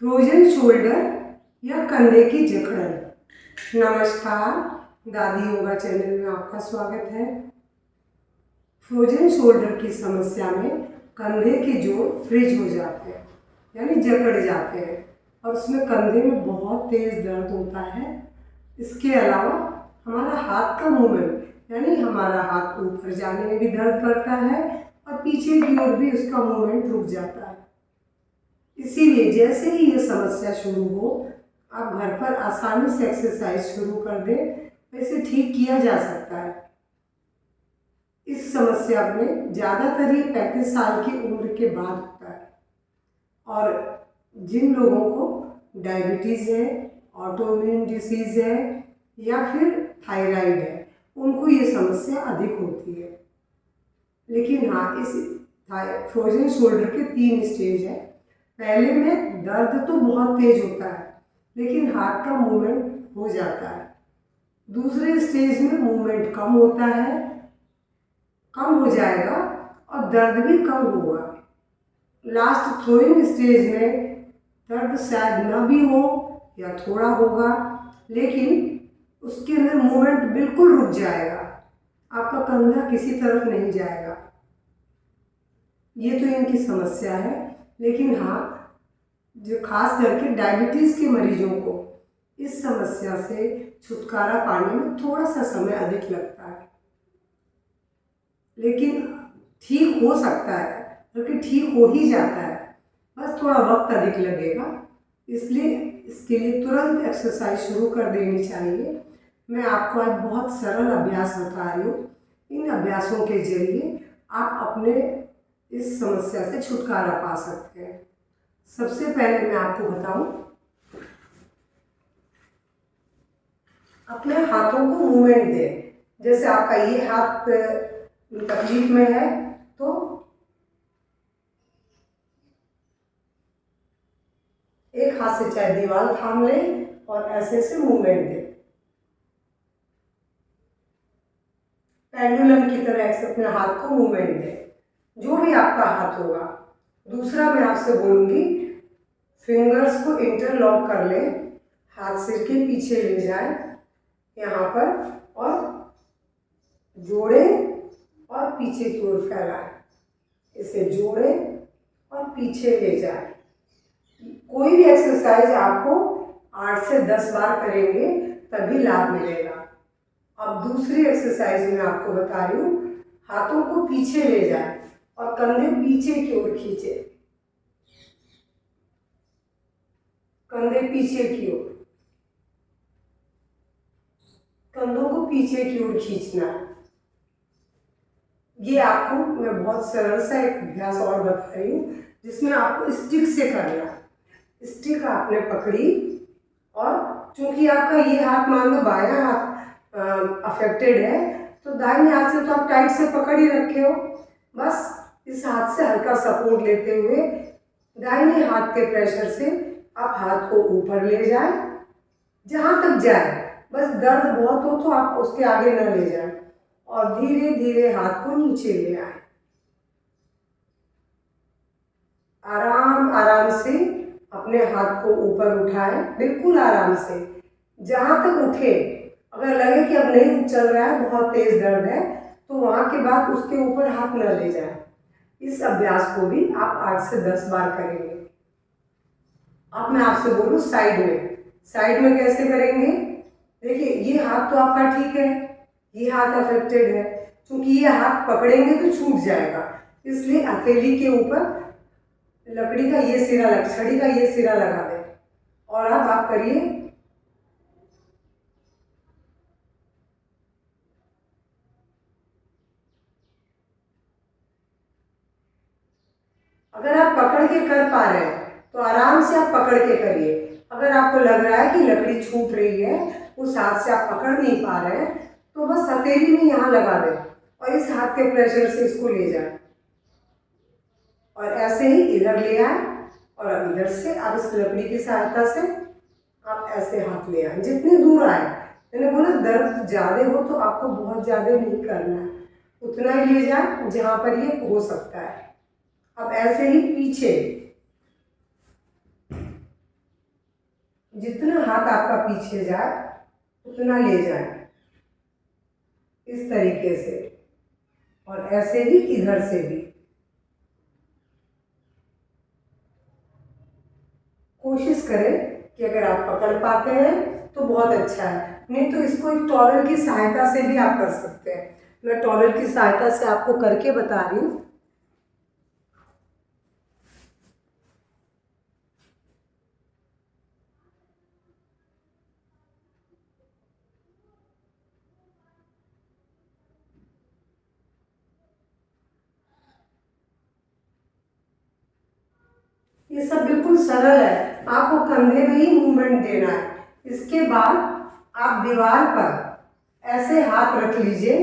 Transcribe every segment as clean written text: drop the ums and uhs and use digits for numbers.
Frozen shoulder या कंधे की जकड़न। नमस्कार, दादी योगा चैनल में आपका स्वागत है। फ्रोजन शोल्डर की समस्या में कंधे के जोड़ फ्रीज हो जाते हैं यानी जकड़ जाते हैं और उसमें कंधे में बहुत तेज दर्द होता है। इसके अलावा हमारा हाथ का मूवमेंट यानी हमारा हाथ ऊपर जाने में भी दर्द करता है और पीछे की ओर भी उसका मूवमेंट रुक जाता है। इसीलिए जैसे ही ये समस्या शुरू हो, आप घर पर आसानी से एक्सरसाइज शुरू कर दें, इसे ठीक किया जा सकता है। इस समस्या में ज़्यादातर ये 35 साल की उम्र के बाद होता है और जिन लोगों को डायबिटीज़ है, ऑटोइम्यून डिसीज़ है या फिर थायराइड है, उनको ये समस्या अधिक होती है। लेकिन हाँ, इस फ्रोजन शोल्डर के 3 स्टेज है। पहले में दर्द तो बहुत तेज होता है लेकिन हाथ का मूवमेंट हो जाता है। दूसरे स्टेज में मूवमेंट कम होता है, कम हो जाएगा और दर्द भी कम होगा। लास्ट थ्रोइंग स्टेज में दर्द शायद न भी हो या थोड़ा होगा, लेकिन उसके अंदर मूवमेंट बिल्कुल रुक जाएगा, आपका कंधा किसी तरफ नहीं जाएगा। ये तो इनकी समस्या है। लेकिन हाँ, जो खास करके डायबिटीज़ के मरीजों को इस समस्या से छुटकारा पाने में थोड़ा सा समय अधिक लगता है, लेकिन ठीक हो सकता है, बल्कि ठीक हो ही जाता है, बस थोड़ा वक्त अधिक लगेगा। इसलिए इसके लिए तुरंत एक्सरसाइज शुरू कर देनी चाहिए। मैं आपको आज बहुत सरल अभ्यास बता रही हूँ। इन अभ्यासों के जरिए आप अपने इस समस्या से छुटकारा पा सकते हैं। सबसे पहले मैं आपको बताऊं, अपने हाथों को मूवमेंट दें। जैसे आपका ये हाथ तकलीफ में है तो एक हाथ से चाहे दीवार थाम लें और ऐसे से मूवमेंट दें, पेंडुलम की तरह ऐसे अपने हाथ को मूवमेंट दें, जो भी आपका हाथ होगा। दूसरा मैं आपसे बोलूँगी, फिंगर्स को इंटरलॉक कर लें, हाथ सिर के पीछे ले जाएं यहाँ पर और जोड़ें और पीछे की ओर फैलाएं। इसे जोड़ें और पीछे ले जाएं। कोई भी एक्सरसाइज आपको 8 से 10 बार करेंगे तभी लाभ मिलेगा। अब दूसरी एक्सरसाइज में आपको बता रही हूँ, हाथों को पीछे ले जाएं और कंधे पीछे की ओर खींचे, कंधे पीछे की ओर, कंधों को पीछे की ओर खींचना है। ये आपको मैं बहुत सरल सा एक अभ्यास और बता रही हूँ जिसमें आपको स्टिक से करना है। स्टिक आपने पकड़ी और चूंकि आपका ये हाथ मान लो बायां हाथ अफेक्टेड है, तो दाहिने हाथ से तो आप टाइट से पकड़ ही रखे हो। बस इस हाथ से हल्का सपोर्ट लेते हुए दाहिने हाथ के प्रेशर से आप हाथ को ऊपर ले जाए, जहाँ तक जाए। बस दर्द बहुत हो तो आप उसके आगे न ले जाए और धीरे धीरे हाथ को नीचे ले आए। आराम आराम से अपने हाथ को ऊपर उठाएं, बिल्कुल आराम से, जहाँ तक उठे। अगर लगे कि अब नहीं चल रहा है, बहुत तेज दर्द है, तो वहाँ के बाद उसके ऊपर हाथ न ले जाएं। इस अभ्यास को भी आप 8 से 10 बार करेंगे। अब मैं आपसे बोलूँ साइड में कैसे करेंगे। देखिए, ये हाथ तो आपका ठीक है, ये हाथ अफेक्टेड है, क्योंकि ये हाथ पकड़ेंगे तो छूट जाएगा, इसलिए हथेली के ऊपर लकड़ी का ये सिरा छड़ी का ये सिरा लगा दें और अब आप करिए। अगर आप पकड़ के कर पा रहे हैं तो आराम से आप पकड़ के करिए। अगर आपको लग रहा है कि लकड़ी छूट रही है, उस हाथ से आप पकड़ नहीं पा रहे हैं, तो बस हथेली में यहाँ लगा दें और इस हाथ के प्रेशर से इसको ले जाए और ऐसे ही इधर ले आए और अब इधर से आप इस लकड़ी की सहायता से आप ऐसे हाथ ले आए, जितनी दूर आए। मैंने बोला दर्द ज़्यादा हो तो आपको बहुत ज़्यादा नहीं करना है, उतना ही ले जाए जहाँ पर ये हो सकता है। अब ऐसे ही पीछे जितना हाथ आपका पीछे जाए उतना ले जाए, इस तरीके से। और ऐसे ही इधर से भी कोशिश करें कि अगर आप पकड़ पाते हैं तो बहुत अच्छा है, नहीं तो इसको एक टॉवल की सहायता से भी आप कर सकते हैं। मैं टॉवल की सहायता से आपको करके बता रही हूँ। ये सब बिल्कुल सरल है, आपको कंधे में ही मूवमेंट देना है। इसके बाद आप दीवार पर ऐसे हाथ रख लीजिए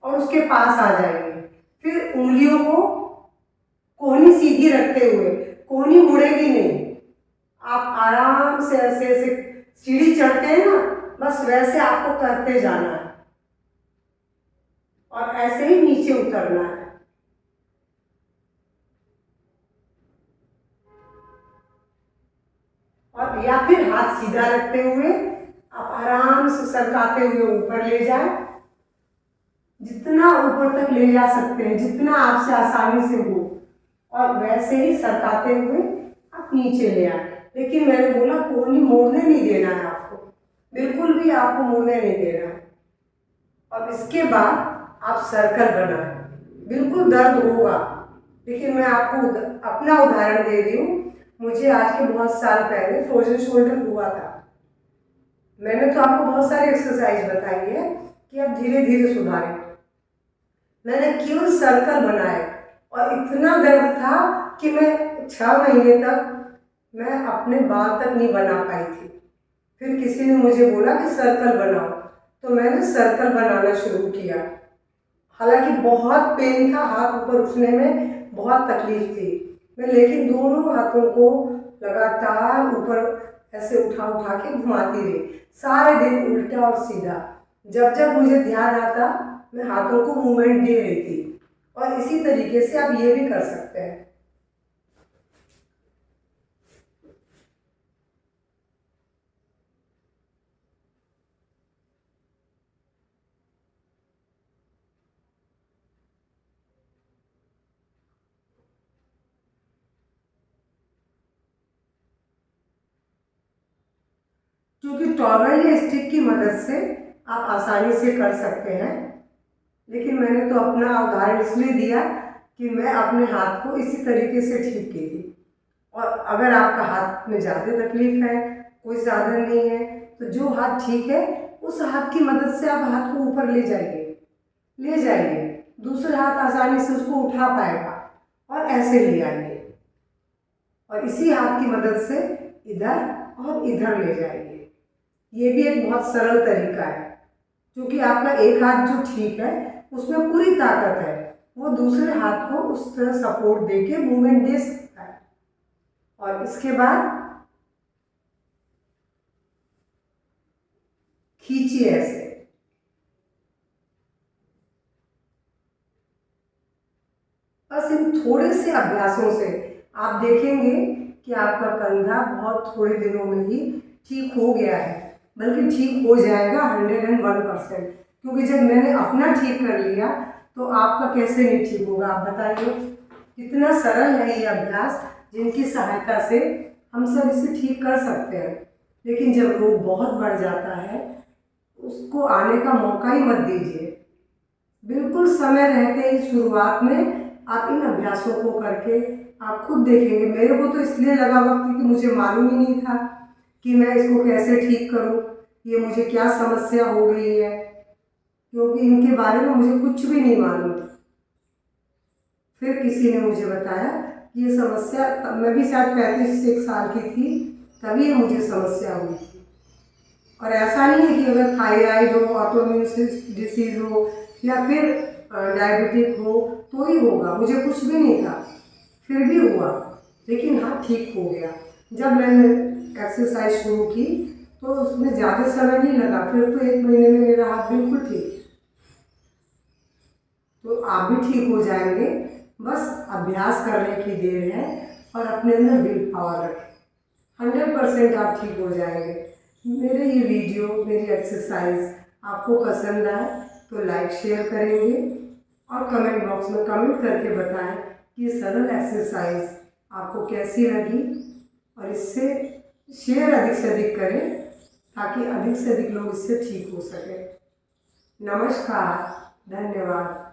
और उसके पास आ जाएंगे। फिर उंगलियों को कोहनी सीधी रखते हुए, कोहनी मुड़ेगी नहीं, आप आराम से ऐसे ऐसे सीढ़ी चढ़ते हैं ना, बस वैसे आपको करते जाना है और ऐसे ही नीचे उतरना है। और या फिर हाथ सीधा रखते हुए आप आराम से सरकाते हुए ऊपर ले जाए, जितना ऊपर तक ले जा सकते हैं, जितना आपसे आसानी से हो, और वैसे ही सरकाते हुए आप नीचे ले आए। लेकिन मैंने बोला कोहनी मोड़ने नहीं देना है आपको, बिल्कुल भी आपको मोड़ने नहीं देना है। और इसके बाद आप सर्कल बनाएं। बिल्कुल दर्द होगा, लेकिन मैं आपको अपना उदाहरण दे रही हूँ। मुझे आज के बहुत साल पहले फ्रोजन शोल्डर हुआ था। मैंने तो आपको बहुत सारी एक्सरसाइज बताई है कि आप धीरे धीरे सुधारें। मैंने केवल सर्कल बनाए और इतना दर्द था कि मैं 6 महीने तक मैं अपने बाल तक नहीं बना पाई थी। फिर किसी ने मुझे बोला कि सर्कल बनाओ, तो मैंने सर्कल बनाना शुरू किया। हालांकि बहुत पेन था, हाथ ऊपर उठने में बहुत तकलीफ थी मैं, लेकिन दोनों हाथों को लगातार ऊपर ऐसे उठा उठा के घुमाती रही सारे दिन, उल्टा और सीधा। जब जब मुझे ध्यान आता मैं हाथों को मूवमेंट दे रही थी। और इसी तरीके से आप ये भी कर सकते हैं। क्योंकि टॉवल या स्टिक की मदद से आप आसानी से कर सकते हैं, लेकिन मैंने तो अपना उदाहरण इसलिए दिया कि मैं अपने हाथ को इसी तरीके से ठीक की थी। और अगर आपका हाथ में ज़्यादा तकलीफ है, कोई साधन नहीं है, तो जो हाथ ठीक है उस हाथ की मदद से आप हाथ को ऊपर ले जाइए, ले जाइए। दूसरा हाथ आसानी से उसको उठा पाएगा और ऐसे ले आइए, और इसी हाथ की मदद से इधर और इधर ले जाइए। ये भी एक बहुत सरल तरीका है, क्योंकि आपका एक हाथ जो ठीक है उसमें पूरी ताकत है, वो दूसरे हाथ को उस तरह सपोर्ट देके मूवमेंट दे सकता है। और इसके बाद खींचिए ऐसे। बस इन थोड़े से अभ्यासों से आप देखेंगे कि आपका कंधा बहुत थोड़े दिनों में ही ठीक हो गया है, बल्कि ठीक हो जाएगा 101%। क्योंकि जब मैंने अपना ठीक कर लिया तो आपका कैसे नहीं ठीक होगा, आप बताइए। कितना सरल है ये अभ्यास, जिनकी सहायता से हम सब इसे ठीक कर सकते हैं। लेकिन जब रोग बहुत बढ़ जाता है उसको आने का मौका ही मत दीजिए। बिल्कुल समय रहते ही शुरुआत में आप इन अभ्यासों को करके आप खुद देखेंगे। मेरे को तो इसलिए लगा वक्त कि मुझे मालूम ही नहीं था कि मैं इसको कैसे ठीक करूं, ये मुझे क्या समस्या हो गई है, क्योंकि इनके बारे में मुझे कुछ भी नहीं मालूम था। फिर किसी ने मुझे बताया कि ये समस्या, तब मैं भी शायद 35 साल की थी, तभी ये मुझे समस्या हुई थी। और ऐसा नहीं है कि अगर थायराइड हो, ऑटोइम्यून डिसीज हो या फिर डायबिटिक हो तो ही होगा, मुझे कुछ भी नहीं था फिर भी हुआ। लेकिन हाँ, ठीक हो गया। जब मैंने एक्सरसाइज शुरू की तो उसमें ज़्यादा समय नहीं लगा, फिर तो 1 महीने में मेरा हाथ बिल्कुल ठीक। तो आप भी ठीक हो जाएंगे, बस अभ्यास करने की देर है और अपने अंदर विल पावर रखें। 100% आप ठीक हो जाएंगे। मेरे ये वीडियो, मेरी एक्सरसाइज आपको पसंद आए तो लाइक शेयर करेंगे और कमेंट बॉक्स में कमेंट करके बताएं कि ये सरल एक्सरसाइज आपको कैसी लगी, और इससे शेयर अधिक से अधिक करें ताकि अधिक से अधिक लोग इससे ठीक हो सकें। नमस्कार, धन्यवाद।